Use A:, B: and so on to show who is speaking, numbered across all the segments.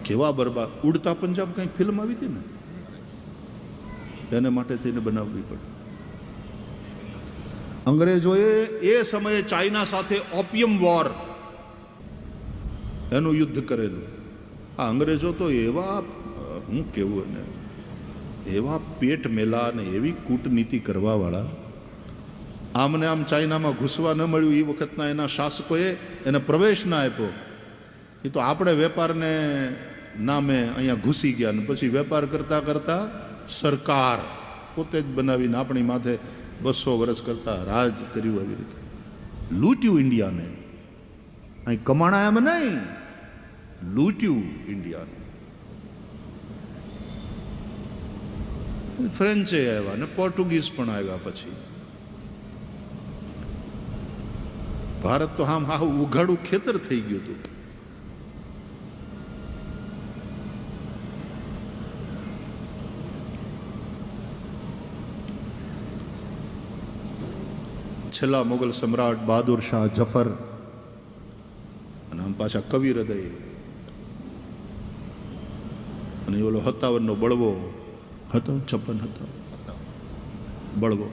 A: કેવા બરબાદ. ઉડતા પંજાબ કંઈક ફિલ્મ આવી હતી ને, એને માટે થઈને બનાવવી પડી. અંગ્રેજોએ એ સમયે ચાઇના સાથે ઓપિયમ વોર એનું યુદ્ધ કરેલું. આ અંગ્રેજો તો એવા, હું કેવું એને, એવા પેટ મેલા ને એવી કૂટનીતિ કરવાવાળા. આમને આમ ચાઇનામાં ઘૂસવા ન મળ્યું એ વખતના એના શાસકોએ એને પ્રવેશ ના આપ્યો. એ તો આપણે વેપારને નામે અહીંયા ઘૂસી ગયા ને પછી વેપાર કરતા કરતા સરકાર પોતે જ બનાવીને આપણી માથે 200 વર્ષ કરતા રાજ કર્યું. આવી રીતે લૂંટ્યું ઇન્ડિયાને. અહીં કમાણા એમ નહીં, લૂંટ્યું ઇન્ડિયાને. ફ્રેન્ચે આવ્યા ને પોર્ટુગીઝ પણ આવ્યા. પછી ભારત તો આમ હા ઉઘાડું ખેતર થઈ ગયું હતું. છેલ્લા મુગલ સમ્રાટ બહાદુર શાહ જફર, અને આમ પાછા કવિ હૃદય, અને ઓલો 57નો બળવો હતો, 56 હતો બળવો.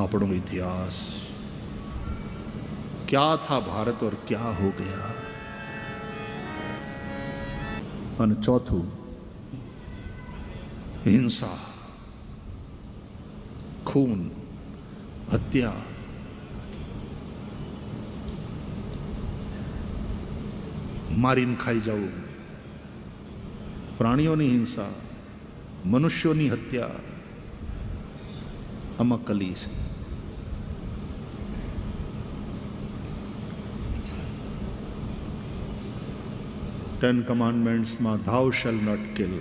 A: આપણો ઇતિહાસ ક્યા થા ભારત ઓર ક્યા હો ગયા. અને ચોથું હિંસા, ખૂન, હત્યા. મારીને ખાઈ જવું, પ્રાણીઓની હિંસા, મનુષ્યોની હત્યા, આમાં કલી છે. ટેન કમાન્ડમેન્ટ્સમાં thou shall not kill.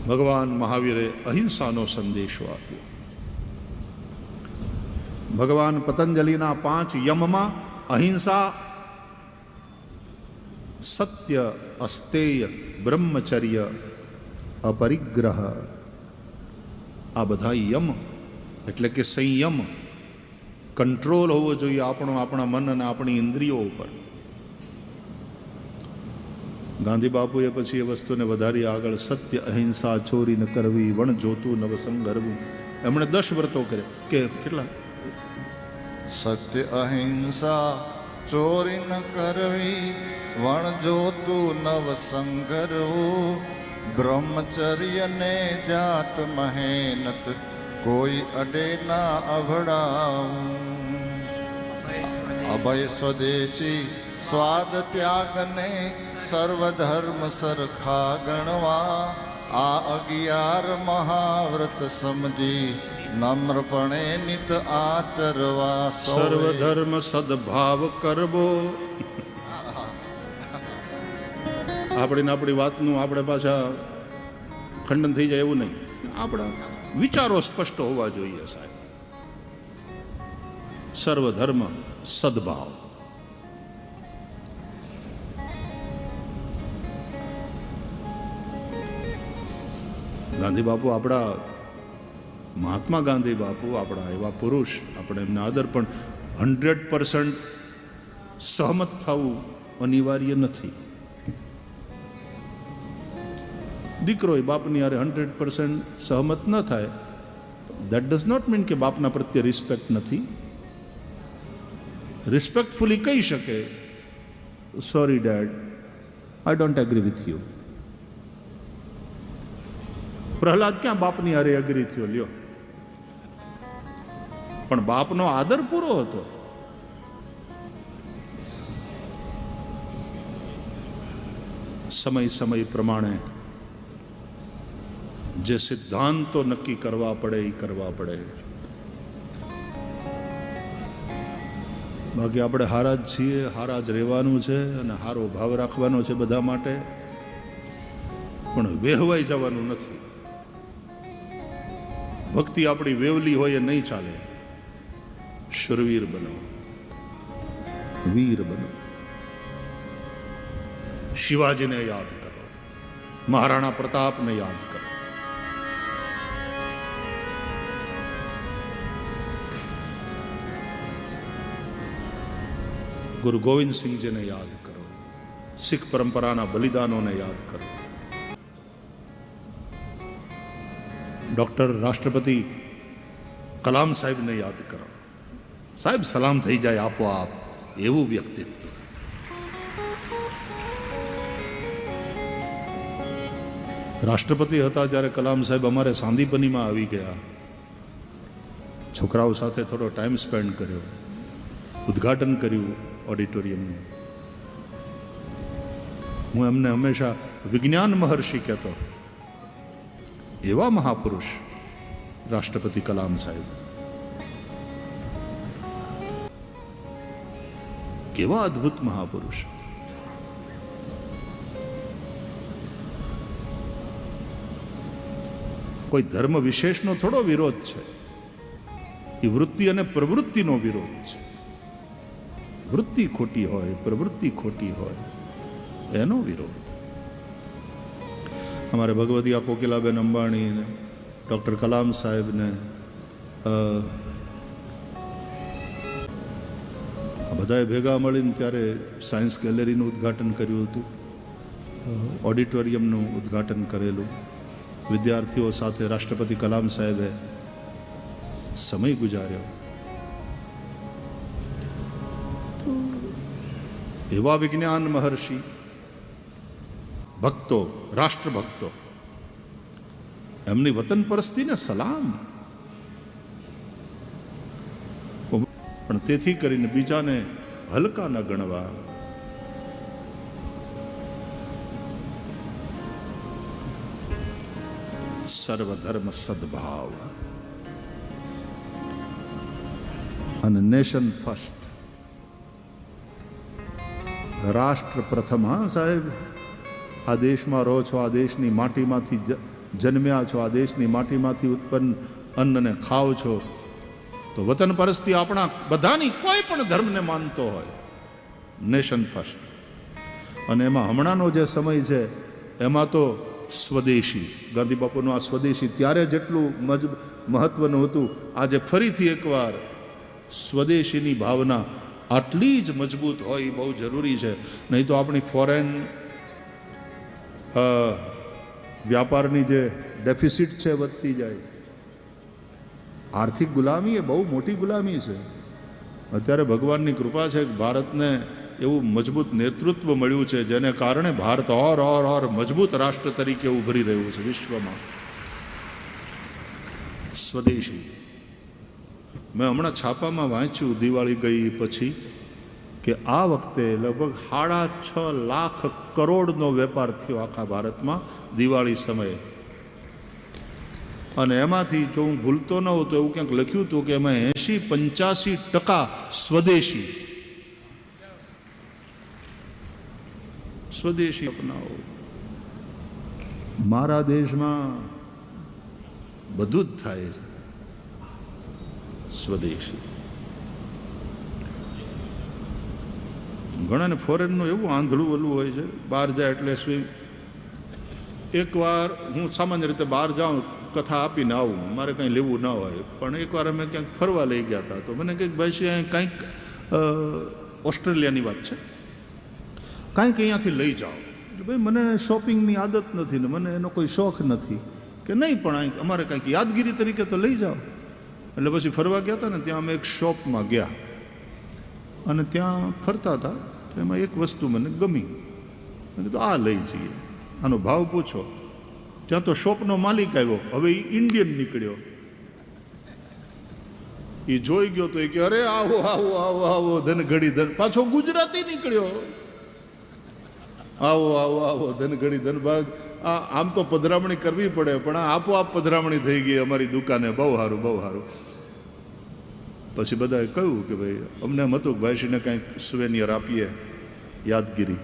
A: ભગવાન મહાવીરે અહિંસાનો સંદેશો આપ્યો. ભગવાન પતંજલિના 5 યમમાં અહિંસા, સત્ય, અસ્તેય, બ્રહ્મચર્ય, અપરિગ્રહ, આ બધા યમ એટલે કે સંયમ, કંટ્રોલ હોવો જોઈએ આપણો આપણા મન અને આપણી ઇન્દ્રિયો ઉપર. ગાંધી બાપુએ પછી એ વસ્તુને વધારી આગળ સત્ય, અહિંસા, ચોરી ન કરવી, વણ જોતું નવ સંગરવું. એમણે 10 વ્રતો કર્યા. કે કેટલા?
B: સત્ય, અહિંસા, ચોરી ન કરવી, વણ જોતું નવ સંગરવું, બ્રહ્મચર્ય ને જાત મહેનત, કોઈ અડે ના અભડાવું, અભય સ્વદેશી સ્વાદ ત્યાગને, સર્વધર્મ સરખા ગણવા, આ 11 મહાવ્રત સમજી નમ્રપણે નિત આચરવા.
A: સર્વધર્મ સદભાવ કરવો. આપણી વાતનું આપણે પાછા ખંડન થઈ જાય એવું નહીં. આપણા વિચારો સ્પષ્ટ હોવા જોઈએ સાહેબ. સર્વધર્મ સદભાવ. ગાંધી બાપુ આપણા, મહાત્મા ગાંધી બાપુ આપણા એવા પુરુષ, આપણે એમને આદર, પણ 100% સહમત થવું અનિવાર્ય નથી. દીકરો એ બાપની યારે 100% સહમત ન થાય, દેટ ડઝ નોટ મીન કે બાપના પ્રત્યે રિસ્પેક્ટ નથી. રિસ્પેક્ટફુલી કહી શકે, sorry dad, I don't agree with you. Prahlad ક્યાં બાપની હારે એગ્રી થયો લ્યો, પણ બાપનો આદર પૂરો હતો. સમય પ્રમાણે જે સિદ્ધાંતો નક્કી કરવા પડે એ કરવા પડે. બાકી આપણે હારા જ છીએ, હારા જ રહેવાનું છે અને હારો ભાવ રાખવાનો છે બધા માટે, પણ વેહવાઈ જવાનું નથી. ભક્તિ આપણી વેવલી હોય એ નહીં ચાલે. શુરવીર બનો, વીર બનો. શિવાજીને યાદ કરો, મહારાણા પ્રતાપને યાદ કરો, ગુરુ ગોવિંદસિંહજીને યાદ કરો, શીખ પરંપરાના બલિદાનોને યાદ કરો, ડૉક્ટર રાષ્ટ્રપતિ કલામ સાહેબને યાદ કરો. સાહેબ સલામ થઈ જાય આપોઆપ, એવું વ્યક્તિત્વ. રાષ્ટ્રપતિ હતા ત્યારે કલામ સાહેબ અમારે સાંદીપનીમાં આવી ગયા, છોકરાઓ સાથે થોડો ટાઈમ સ્પેન્ડ કર્યો, ઉદ્ઘાટન કર્યું ઓડિટોરિયમનું. હું એમને હંમેશા વિજ્ઞાન મહર્ષિ કહેતો. એવા મહાપુરુષ રાષ્ટ્રપતિ કલામ સાહેબ, કેવા અદ્ભુત મહાપુરુષ. કોઈ ધર્મ વિશેષનો થોડો વિરોધ છે, એ વૃત્તિ અને પ્રવૃત્તિનો વિરોધ છે. વૃત્તિ ખોટી હોય, પ્રવૃત્તિ ખોટી હોય, એનો વિરોધ. અમારે ભગવતીયા કોકિલાબેન અંબાણીને, ડૉક્ટર કલામ સાહેબને, બધાએ ભેગા મળીને ત્યારે સાયન્સ ગેલેરીનું ઉદ્ઘાટન કર્યું હતું, ઓડિટોરિયમનું ઉદ્ઘાટન કરેલું. વિદ્યાર્થીઓ સાથે રાષ્ટ્રપતિ કલામ સાહેબે સમય ગુજાર્યો. એવા વિજ્ઞાન મહર્ષિ, ભક્તો, રાષ્ટ્રભક્તો, એમની વતન પરસ્તીને સલામ. પણ તેથી કરીને બીજાને હલકા ન ગણવા. સર્વધર્મ સદભાવ અને નેશન ફર્સ્ટ, રાષ્ટ્ર પ્રથમ. હા સાહેબ, આ દેશમાં રહો છો, આ દેશની માટીમાંથી જન્મ્યા છો, આ દેશની માટીમાંથી ઉત્પન્ન અન્નને ખાઓ છો, તો વતન પરસ્તી આપણા બધાની, કોઈ પણ ધર્મને માનતો હોય, નેશન ફર્સ્ટ. અને એમાં હમણાંનો જે સમય છે એમાં તો સ્વદેશી, ગાંધી બાપુનું આ સ્વદેશી ત્યારે જેટલું મહત્વનું હતું, આજે ફરીથી એકવાર સ્વદેશીની ભાવના આટલી જ મજબૂત હોય એ બહુ જરૂરી છે. નહીં તો આપણી ફોરેન વ્યાપારની જે ડેફિસિટ છે વધતી જાય. આર્થિક ગુલામી એ બહુ મોટી ગુલામી છે. અત્યારે ભગવાનની કૃપા છે કે ભારતને એવું મજબૂત નેતૃત્વ મળ્યું છે, જેને કારણે ભારત ઓર મજબૂત રાષ્ટ્ર તરીકે ઉભરી રહ્યું છે વિશ્વમાં. સ્વદેશી. મેં હમણાં છાપામાં વાંચ્યું દિવાળી ગઈ પછી કે આ વખતે લગભગ 6.5 લાખ કરોડનો વેપાર થયો આખા ભારતમાં દિવાળી સમયે. અને એમાંથી જો હું ભૂલતો ન હોઉં તો એવું ક્યાંક લખ્યું હતું કે એમાં 80-85% સ્વદેશી. સ્વદેશી અપનાવો. મારા દેશમાં બધું જ થાય છે સ્વદેશી. ઘણાને ફોરેનનું એવું આંધળું ઓલું હોય છે, બહાર જાય એટલે એકવાર હું સામાન્ય રીતે બહાર જાઉં, કથા આપીને આવું, મારે કંઈ લેવું ના હોય. પણ એકવાર અમે ક્યાંક ફરવા લઈ ગયા હતા, તો મને કંઈક ભાઈ અહીં કંઈક ઓસ્ટ્રેલિયાની વાત છે, કાંઈક અહીંયાથી લઈ જાઓ. એટલે ભાઈ મને શોપિંગની આદત નથી ને મને એનો કોઈ શોખ નથી. કે નહીં પણ અહીં અમારે કંઈક યાદગીરી તરીકે તો લઈ જાઓ. એટલે પછી ફરવા ગયા હતા ને, ત્યાં અમે એક શોપમાં ગયા અને ત્યાં ફરતા હતા, તો એમાં એક વસ્તુ મને ગમી. મેં કીધું આ લઈ જઈએ, આનો ભાવ પૂછો. ત્યાં તો શોપનો માલિક આવ્યો, હવે એ ઇન્ડિયન નીકળ્યો. એ જોઈ ગયો તો એ કે અરે આવો આવો આવો આવો ધન ઘડી ધન. પાછો ગુજરાતી નીકળ્યો, આવો આવો આવો ધન ઘડી ધન ભાગ. આમ તો પધરામણી કરવી પડે, પણ આ આપોઆપ પધરામણી થઈ ગઈ અમારી દુકાને. બહુ સારું, બહુ સારું. પછી બધાએ કહ્યું કે ભાઈ અમને એમ હતું કે ભાઈશ્રીને કાંઈક સુવેનિયર આપીએ, યાદગીરી.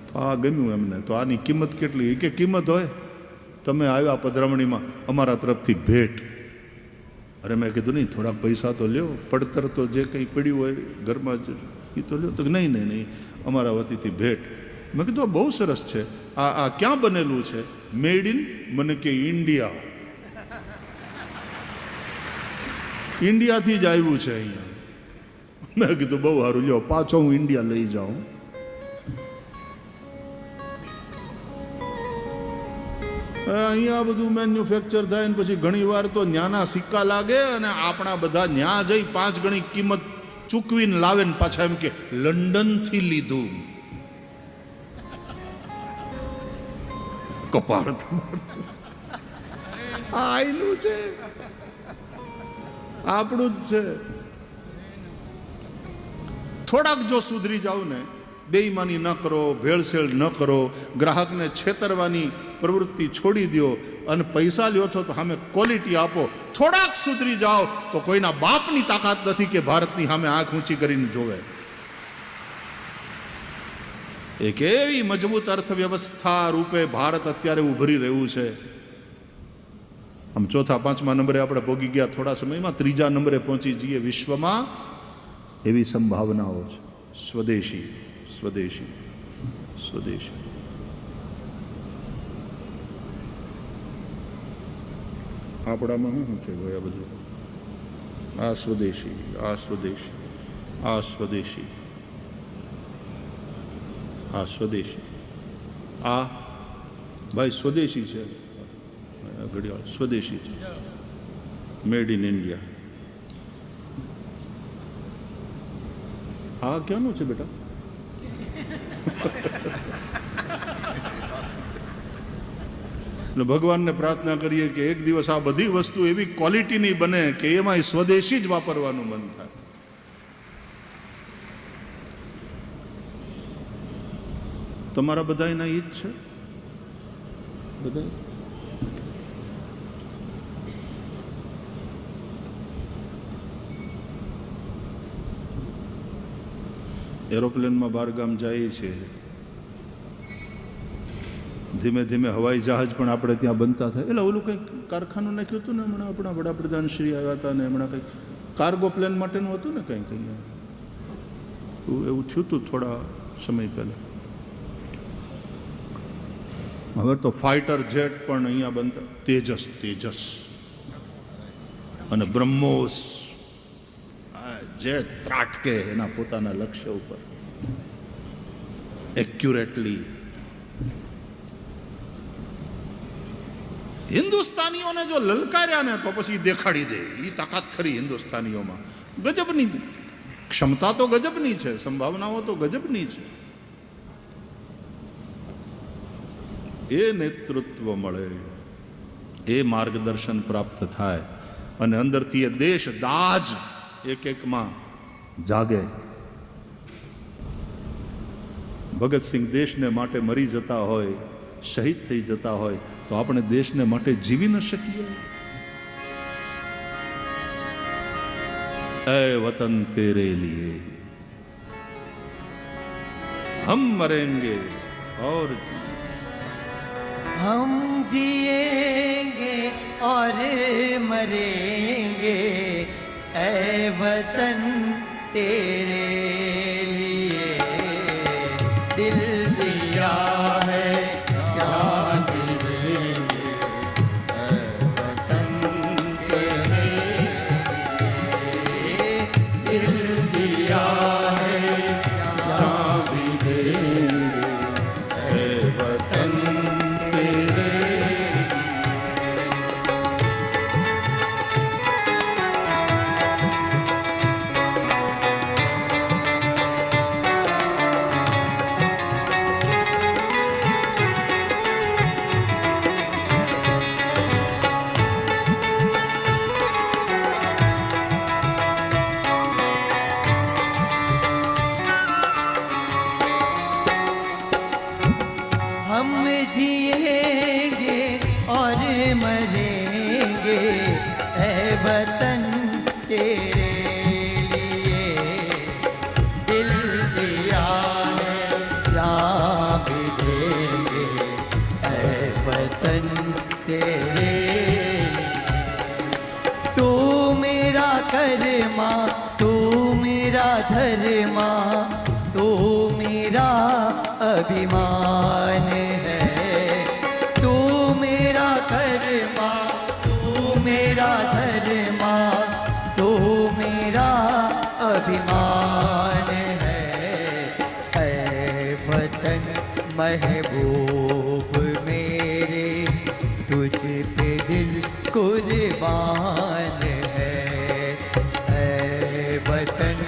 A: તો આ ગમ્યું એમને. તો આની કિંમત કેટલી? કે કિંમત હોય, તમે આવ્યા પધરામણીમાં, અમારા તરફથી ભેટ. અરે મેં કીધું નહીં, થોડાક પૈસા તો લ્યો, પડતર તો જે કંઈ પડ્યું હોય ઘરમાં જ એ તો લ્યો. તો નહીં નહીં નહીં, અમારા વતીથી ભેટ. મેં કીધું આ બહુ સરસ છે, આ ક્યાં બનેલું છે? મેડ ઇન, મને કે ઇન્ડિયા. ઇન્ડિયાથી જ આવ્યું છે અહીંયા. મેં કીધું બહુ સારું, લ્યો પાછો હું ઇન્ડિયા લઈ જાઉં. અહીંયા બધું મેન્યુફેક્ચર થાય ને પછી ઘણી વાર તો ન્યાના સિક્કા લાગે અને આપણા બધા ન્યા જઈ 5 ગણી કિંમત ચૂકવીને લાવે ને પાછા એમ કે લંડન થી લીધું. કપાળ આયનું છે, આપણું જ છે. થોડાક જો સુધરી જાવ ને, બેઈમાની ન કરો, ભેળસેળ ન કરો, ગ્રાહકને છેતરવાની પ્રવૃત્તિ છોડી દો અને પૈસા લ્યો છો તો સામે ક્વોલિટી આપો. થોડાક સુધરી જાઓ તો કોઈના બાપની તાકાત નથી કે ભારતની સામે આંખ ઊંચી કરીને જોવે. એક એવી મજબૂત અર્થવ્યવસ્થા રૂપે ભારત અત્યારે ઉભરી રહ્યું છે. આમ ચોથા પાંચમા નંબરે આપણે પહોંચી ગયા થોડા સમયમાં, 3જા નંબરે પહોંચી જઈએ વિશ્વમાં. એવી સંભાવનાઓ છે. સ્વદેશી સ્વદેશી સ્વદેશી. આપણામાં શું છે ભાઈ? આ બધું આ સ્વદેશી, આ સ્વદેશી, આ સ્વદેશી, આ સ્વદેશી, આ ભાઈ સ્વદેશી છે. ઘડિયાળ સ્વદેશી છે, મેડ ઇન ઇન્ડિયા. આ ક્યાંનું છે બેટા? ભગવાનને પ્રાર્થના કરીએ કે એક દિવસ આ બધી વસ્તુ એવી ક્વોલિટીની બને કે એમાં સ્વદેશી જ વાપરવાનું મન થાય. તમારા બધાના ઈ જ છે? બધા એરોપ્લેનમાં બહારગામ જાય છે. ધીમે ધીમે હવાઈ જહાજ પણ આપણે ત્યાં બનતા થાય. એટલે ઓલું કંઈક કારખાનું નાખ્યું હતું ને હમણાં, આપણા વડાપ્રધાન શ્રી આવ્યા હતા ને હમણાં કંઈક કાર્ગો પ્લેન માટેનું હતું ને કંઈક એવું થયું હતું થોડા સમય પહેલાં. હવે તો ફાઇટર જેટ પણ અહીંયા બનતા. તેજસ, તેજસ અને બ્રહ્મોસ જેટ ત્રાટકે એના પોતાના લક્ષ્ય ઉપર એક્યુરેટલી. હિન્દુસ્તાનીઓને જો લલકાર્યા ને તો પછી દેખાડી દે. એ તાકાત ખરી હિન્દુસ્તાનીઓમાં. ગજબની ક્ષમતા તો ગજબની છે, સંભાવનાઓ તો ગજબની છે. એ નેતૃત્વ મળે, એ માર્ગદર્શન પ્રાપ્ત થાય અને અંદરથી એ દેશ દાજ એક એકમાં જાગે. ભગતસિંહ દેશને માટે મરી જતા હોય, શહીદ થઈ જતા હોય તો આપણે દેશને માટે જીવી ન શકીએ? એ વતન તેરે લીએ હમ મરેંગે और
C: हम जिएंगे और मरेंगे ऐ वतन तेरे लिए दिल दिया है जान देंगे ऐ वतन तेरे लिए दिल दिया है
A: जान भी देंगे ऐ वतन तेरे.
C: हम जिएंगे और मरेंगे ऐ वतन तेरे लिए दिल दिया है जान भी देंगे ऐ वतन तेरे तू मेरा कर्मा तू मेरा धर्मा तू मेरा अभिमान है तू मेरा कर्मा तू मेरा धर्मा तू मेरा अभिमान तुझ पे दिल कुर्बान है। ऐ वतन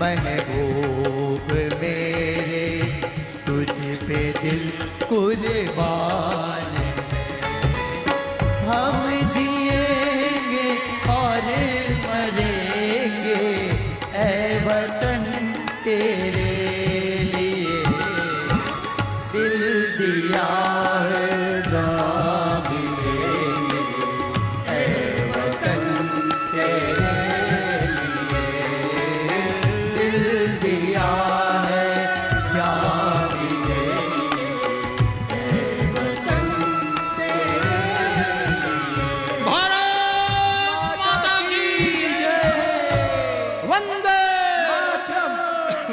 C: महबूब मेरे, तुझ पे दिल कुर्बान है। हम जिएंगे और मरेंगे ऐ वतन तेरे लिए, दिल दिया है जान भी देंगे ऐ वतन तेरे लिए, दिल दिया है जान भी देंगे ऐ वतन तेरे लिए।
A: भारत माता की वंदे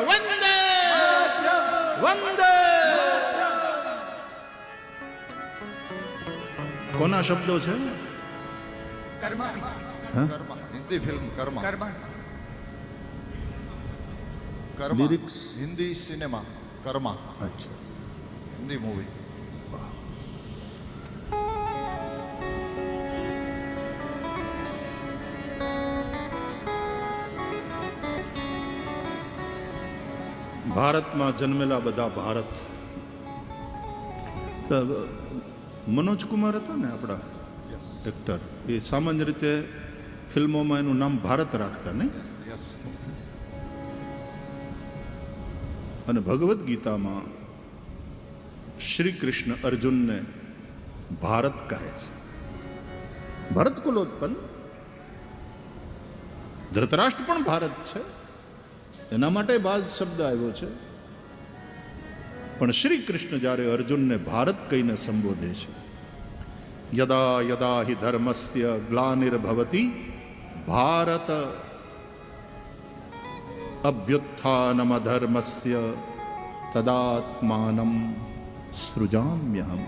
A: वंदे वंदे। કોના શબ્દો છે?
B: Karma, Hindi film Karma, Karma,
A: Lyrics?
B: Hindi cinema Karma,
A: અચ્છા,
B: હિન્દી મૂવી.
A: ભારતમાં જન્મેલા બધા ભારત. તો મનોજ કુમાર હતા ને આપણા એક્ટર, એ સામાન્ય રીતે ફિલ્મોમાં એનું નામ ભારત રાખતા નહીં.
B: યસ,
A: અને ભગવદ્ ગીતામાં શ્રી કૃષ્ણ અર્જુનને ભારત કહે છે. ભરત કુલોત્પન્ન, ધૃતરાષ્ટ્ર પણ ભારત છે, એના માટે બાદ શબ્દ આવ્યો છે. પણ શ્રી કૃષ્ણ જ્યારે અર્જુનને ભારત કહીને સંબોધે છે, યદા યદા હિ ધર્મસ્ય ગ્લાનિર્ભવતિ ભારત અભ્યુત્થાનમધર્મસ્ય તદાત્માનમ સૃજામ્યહમ.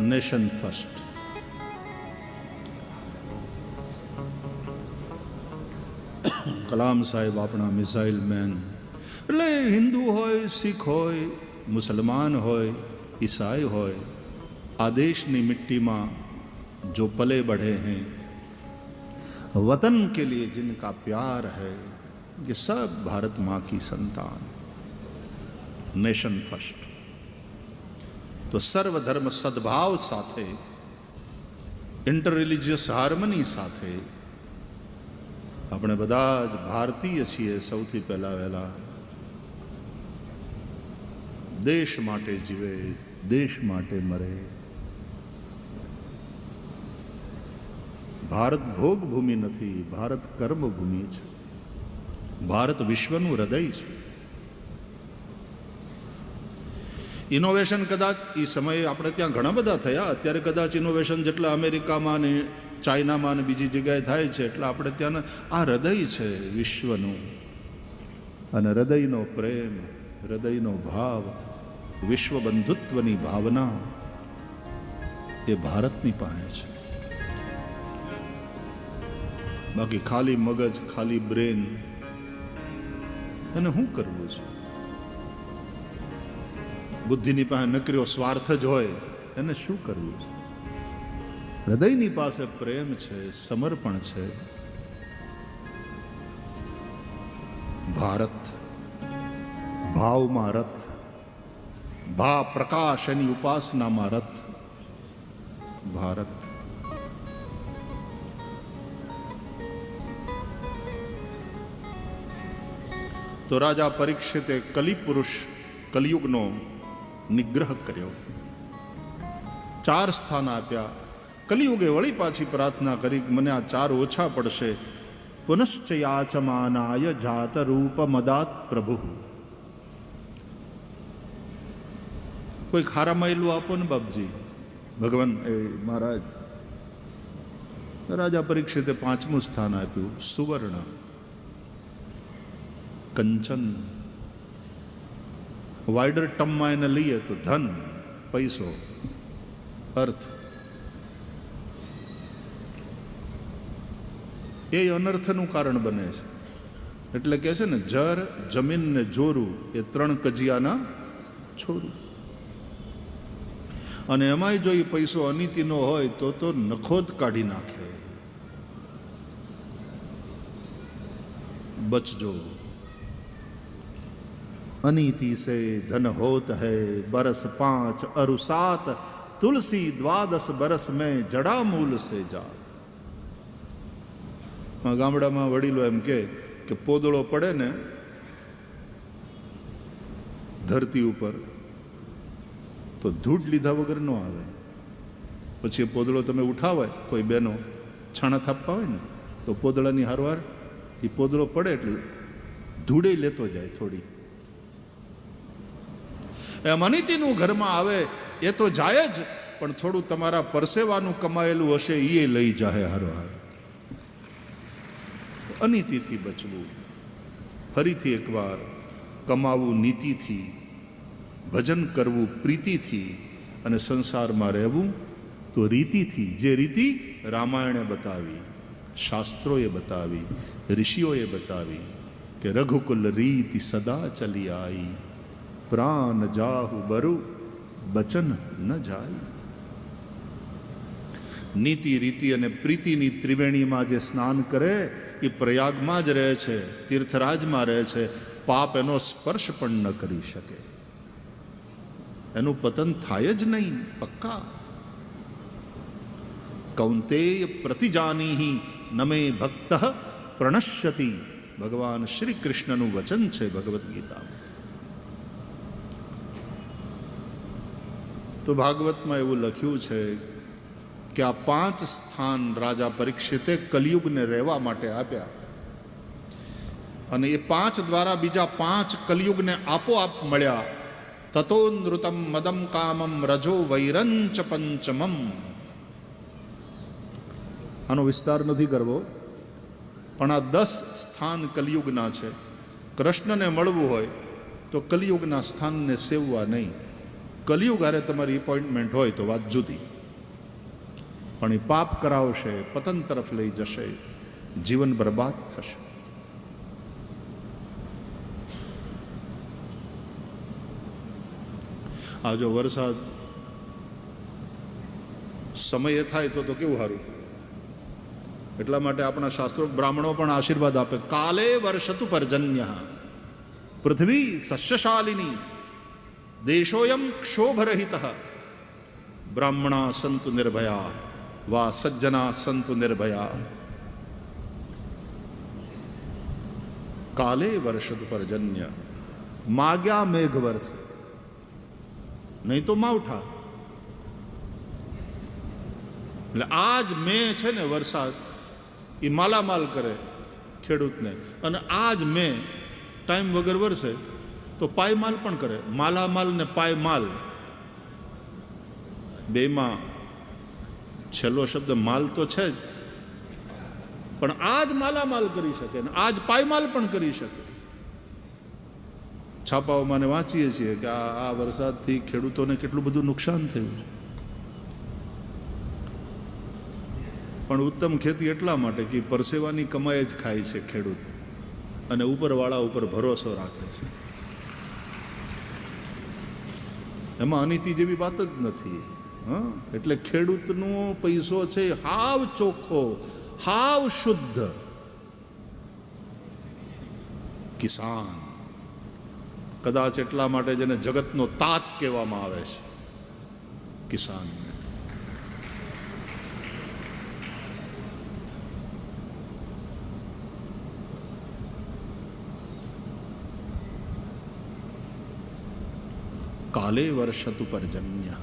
A: Nation first. કલામ સાહેબ આપણા મિસાઇલ મેન. એટલે હિન્દુ હોય, શીખ હોય, મુસલમાન હોય, ईसाई હોય, આ દેશની મિટ્ટીમાં जो पले बढ़े हैं, वतन के लिए जिनका प्यार है, ये सब भारत माँ की संतान. Nation first. તો સર્વધર્મ સદભાવ સાથે, ઇન્ટર રિલિજિયસ હાર્મની સાથે આપણે બધા જ ભારતીય છીએ. સૌથી પહેલા વહેલા દેશ માટે જીવે, દેશ માટે મરે. ભારત ભોગભૂમિ નથી, ભારત કર્મભૂમિ છે. ભારત વિશ્વનું હૃદય છે. ઇનોવેશન કદાચ એ સમયે આપણે ત્યાં ઘણા બધા થયા. અત્યારે કદાચ ઇનોવેશન જેટલા અમેરિકામાં ને ચાઇનામાં ને બીજી જગ્યાએ થાય છે, એટલે આપણે ત્યાં આ હૃદય છે વિશ્વનું. અને હૃદયનો પ્રેમ, હૃદયનો ભાવ, વિશ્વ બંધુત્વની ભાવના એ ભારતની પાસે છે. બાકી ખાલી મગજ, ખાલી બ્રેન, એને શું કરવું છે? બુદ્ધિની પાસે નકર્યો સ્વાર્થ જ હોય, એને શું કરવું છે? હૃદયની પાસે પ્રેમ છે, સમર્પણ છે. ભારત ભાવમાં રથ, ભા પ્રકાશ એની ઉપાસનામાં રથ. ભારત તો રાજા પરીક્ષિતે કલિપુરુષ, કલિયુગનો નિગ્રહ કર્યો. 4 સ્થાન આપ્યા. કલિયુગે વળી પાછી પ્રાર્થના કરી કે મને આ 4 ઓછા પડશે. પુનશ્ચ યાચમાનાય જાત રૂપ મદાત પ્રભુ. કોઈ ખારા માયલું આપો ને બાપજી, ભગવાન એ મહારાજ. રાજા પરીક્ષિતે 5મું સ્થાન આપ્યું, સુવર્ણ, કંચન. વાઇડર ટર્મમાં એને લઈએ તો ધન, પૈસો, અર્થ, એ અનર્થનું કારણ બને છે. એટલે કે છે ને, જર, જમીન ને જોરું એ 3 કજિયાના છોરું. અને એમાંય જો એ પૈસો અનીતિનો હોય તો નખો જ કાઢી નાખે. બચજો. अनीति से धन होत है बरस 5 अरु 7 तुलसी 12 बरस में जड़ा मूल से जा. ગામડામાં વડીલો એમ કે પોદળો પડે ને ધરતી ઉપર તો ધૂળ લીધા વગર ન આવે. પછી એ પોદળો તમે ઉઠાવાય, કોઈ બહેનો છાણા થાપવા હોય ને તો પોદળાની હારવાર એ પોદળો પડે એટલે ધૂળે લેતો જાય થોડી. એમ અનિતિનું ઘરમાં આવે એ તો જાય જ, પણ થોડું તમારા પરસેવાનું કમાયેલું હશે એ લઈ જાય હારવાર. અનીતિથી બચવું. ફરીથી એકવાર, કમાવું નીતિથી, ભજન કરવું પ્રીતિથી, અને સંસારમાં રહેવું તો રીતિથી. જે રીતિ રામાયણે બતાવી, શાસ્ત્રોએ બતાવી, ઋષિઓએ બતાવી કે રઘુકુલ રીતિ સદા ચલી આઈ, પ્રાણ જાહુ બરુ બચન ન જાય. નીતિ, રીતિ અને પ્રીતિની ત્રિવેણીમાં જે સ્નાન કરે એ પ્રયાગમાં જ રહે છે, તીર્થરાજમાં રહે છે. પાપ એનો સ્પર્શ પણ ન કરી શકે, એનું પતન થાય જ નહીં પક્કા. કૌંતેય પ્રતિજાનીહિ નમે ભક્ત પ્રણશ્યતિ. ભગવાન શ્રી કૃષ્ણનું વચન છે ભગવદ્ ગીતામાં. તો ભાગવતમાં એવું લખ્યું છે કે આ 5 સ્થાન રાજા પરીક્ષિતે કલિયુગને રહેવા માટે આપ્યા, અને એ 5 દ્વારા બીજા 5 કલિયુગને આપોઆપ મળ્યા. તતો નૃતમ મદમ કામમ રજો વૈરંચ પંચમમ. આનો વિસ્તાર નથી કરવો, પણ આ 10 સ્થાન કલિયુગના છે. કૃષ્ણને મળવું હોય તો કલિયુગના સ્થાનને સેવવા નહીં. કલિયુગ હારે તમારી એપોઇન્ટમેન્ટ હોય તો વાત જુદી, પણ એ પાપ કરાવશે, પતન તરફ લઈ જશે, જીવન બરબાદ થશે. આ જો વરસાદ સમયે થાય તો કેવું સારું. એટલા માટે આપણા શાસ્ત્રો, બ્રાહ્મણો પણ આશીર્વાદ આપે. કાલે વર્ષતુ પર્જન્ય પૃથ્વી સસ્યશાલિની દેશોયમ ક્ષોભરહિત બ્રાહ્મણા સંતુ નિર્ભયા વા સજ્જના સંતુ નિર્ભયા. કાલે વર્ષતુ પર્જન્ય. માગ્યા મેઘ વર્ષ, નહીં તો માવઠા. એટલે આજ મેં છે ને વરસાદ એ માલામાલ કરે ખેડૂતને, અને આજ મેં ટાઈમ વગર વરસે તો પાયમાલ પણ કરે. માલામાલ ને પાયમાલ બેમાં છેલ્લો શબ્દ માલ તો છે જ, પણ આજ માલામાલ કરી શકે ને આજ પાયમાલ પણ કરી શકે. છાપાઓમાં વાંચીએ છીએ કે આ વરસાદથી ખેડૂતોને કેટલું બધું નુકસાન થયું છે. પણ ઉત્તમ ખેતી એટલા માટે કે પરસેવાની કમાઈ જ ખાય છે ખેડૂત, અને ઉપરવાળા ઉપર ભરોસો રાખે છે. એમાં અનીતિ જેવી વાત જ નથી. એટલે ખેડૂતનો પૈસો છે હાવ ચોખ્ખો, હાવ શુદ્ધ. કિસાન કદાચ એટલા માટે જેને જગતનો તાત કહેવામાં આવે છે, કિસાન. કાલે વર્ષતુ પર્જન્ય.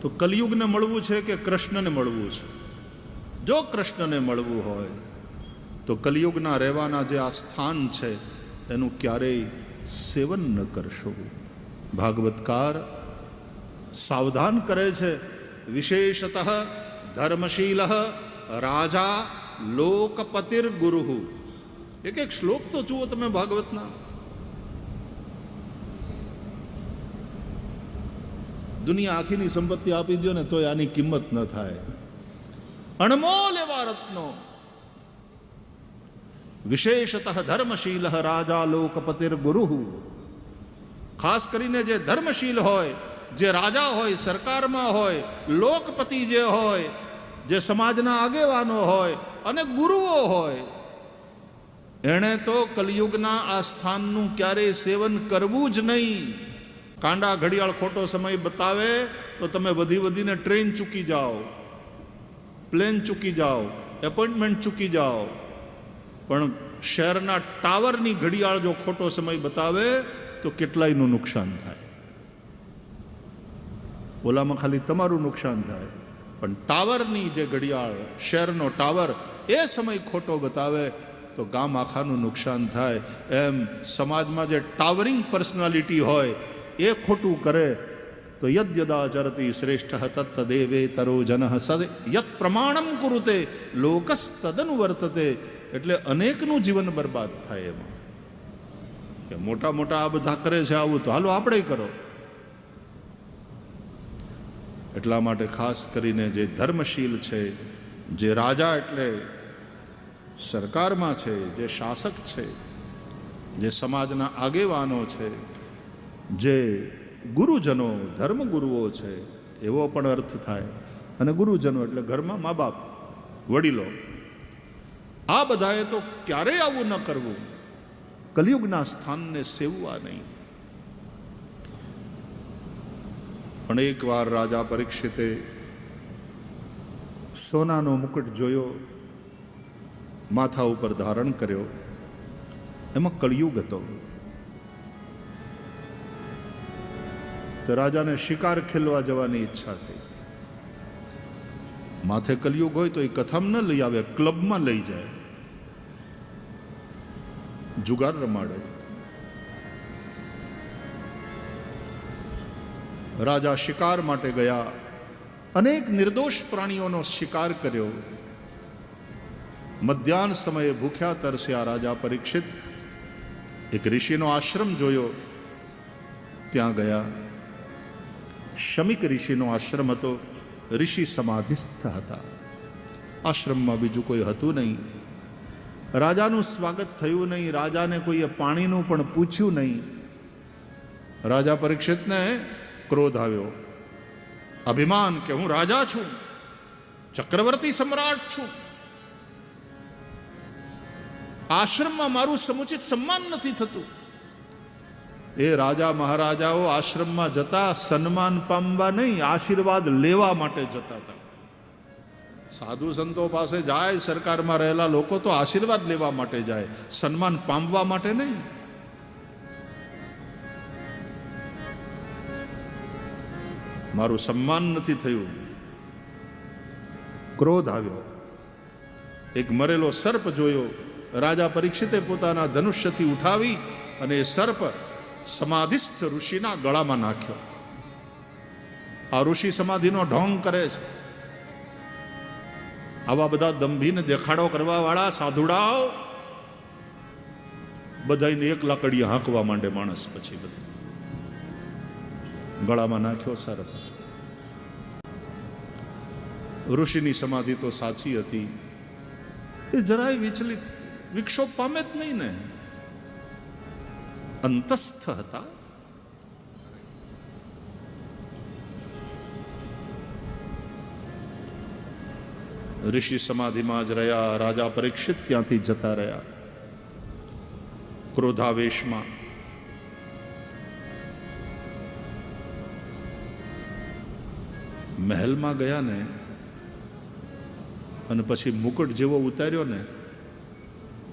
A: તો કલિયુગને મળવું છે કે કૃષ્ણને મળવું છે? જો કૃષ્ણને મળવું હોય તો કલિયુગના રહેવાના જે આ સ્થાન છે એનું ક્યારેય સેવન ન કરશો. ભાગવતકાર સાવધાન કરે છે. વિશેષતઃ ધર્મશીલ રાજા લોકપતિર્ગુરુ એક એક શ્લોક તો જુઓ તમે ભાગવતના. દુનિયા આખીની સંપત્તિ આપી દો ને તોય આની કિંમત ન થાય. અણમોલ એવા રત્નો. વિશેષતઃ ધર્મશીલ રાજા લોકપતિર ગુરુ. ખાસ કરીને જે ધર્મશીલ હોય, જે રાજા હોય, સરકારમાં હોય, લોકપતિ જે હોય, જે સમાજના આગેવાનો હોય અને ગુરુઓ હોય, એણે તો કલિયુગના આ સ્થાનનું ક્યારેય સેવન કરવું જ નહીં. કાંડા ઘડિયાળ ખોટો સમય બતાવે તો તમે વધીને ટ્રેન ચૂકી જાઓ, પ્લેન ચૂકી જાઓ, એપોઇન્ટમેન્ટ ચૂકી જાઓ. પણ શહેરના ટાવરની ઘડિયાળ જો ખોટો સમય બતાવે તો કેટલાયનું નુકસાન થાય. ઓલામાં ખાલી તમારું નુકસાન થાય, પણ ટાવરની જે ઘડિયાળ, શહેરનો ટાવર એ સમય ખોટો બતાવે તો ગામ આખાનું નુકસાન થાય. એમ સમાજમાં જે ટાવરિંગ પર્સનાલિટી હોય એ ખોટું કરે તો યદ્યદાચરતી શ્રેષ્ઠ તત્તદેવે તરો જન સદ યત પ્રમાણમ કુરુતે લોકસ તદનુવર્તતે. એટલે અનેકનું જીવન બરબાદ થાય એમાં. કે મોટા મોટા આ બધા કરે છે આવું, તો હાલો આપણે કરો. એટલા માટે ખાસ કરીને જે ધર્મશીલ છે, જે રાજા એટલે સરકારમાં છે, જે શાસક છે, જે સમાજના આગેવાનો છે, જે ગુરુજનો, ધર્મગુરુઓ છે, એવો પણ અર્થ થાય. અને ગુરુજનો એટલે ઘરમાં મા બાપ, વડીલો. આ બધાએ તો ક્યારેય આવું ન કરવું. કલિયુગના સ્થાનને સેવવા નહીં. પણ એકવાર રાજા પરીક્ષિતે સોનાનો મુકુટ જોયો, માથા ઉપર ધારણ કર્યો. એમાં કળિયુગ હતો. તો રાજાને શિકાર ખેલવા જવાની ઈચ્છા થઈ. માથે કલયુગ હોય તો એ કથામાં ન લઈ આવે, ક્લબમાં લઈ જાય, જુગાર રમાડે. રાજા શિકાર માટે ગયા. અનેક નિર્દોષ પ્રાણીઓનો શિકાર કર્યો. મધ્યાહન સમયે ભૂખ્યા તરસ્યા રાજા પરીક્ષિત એક ઋષિનો આશ્રમ જોયો. ત્યાં ગયા. શમિક ઋષિનો આશ્રમ હતો. ઋષિ સમાધિસ્થ હતા. આશ્રમમાં બીજું કોઈ હતું નહીં. રાજાનું સ્વાગત થયું નહીં. રાજાને કોઈએ પાણીનું પણ પૂછ્યું નહીં. રાજા પરીક્ષિતને ક્રોધ આવ્યો, અભિમાન કે હું રાજા છું, ચક્રવર્તી સમ્રાટ છું, આશ્રમમાં મારું સમુચિત સન્માન નથી થતું. એ રાજા મહારાજાઓ આશ્રમમાં જતા સન્માન પામવા નહીં, આશીર્વાદ લેવા માટે જતા હતા. સાધુ સંતો પાસે જાય, સરકારમાં રહેલા લોકો તો આશીર્વાદ લેવા માટે જાય, સન્માન પામવા માટે નહીં. મારું સન્માન નથી થયું. ક્રોધ આવ્યો. એક મરેલો સર્પ જોયો. રાજા પરીક્ષિતે પોતાના ધનુષ્યથી ઉઠાવી અને એ સર્પ સમાધિસ્થ ઋષિના ગળામાં નાખ્યો. આ ઋષિ સમાધિનો ઢોંગ કરે છે. આવા બધા દંભીને દેખાડો કરવા વાળા સાધુડાઓ બધાને એક લાકડીએ હાંકવા માંડે માણસ. પછી બધું ગળામાં નાખ્યો સર્પ. ઋષિની સમાધિ તો સાચી હતી, એ જરાય વિચલિત વિક્ષોભ પામે જ નહીં ને. અંતસ્થ હતા. ઋષિ સમાધિમાં જ રહ્યા. રાજા પરીક્ષિત ત્યાંથી જતા રહ્યા ક્રોધાવેશમાં. મહેલમાં ગયા ને, અને પછી મુકુટ જેવો ઉતાર્યો ને,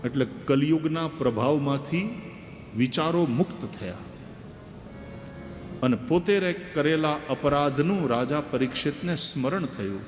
A: એટલે કલિયુગના પ્રભાવમાંથી વિચારો મુક્ત થયા. અને પોતે કરેલા અપરાધનું રાજા પરીક્ષિતને સ્મરણ થયું.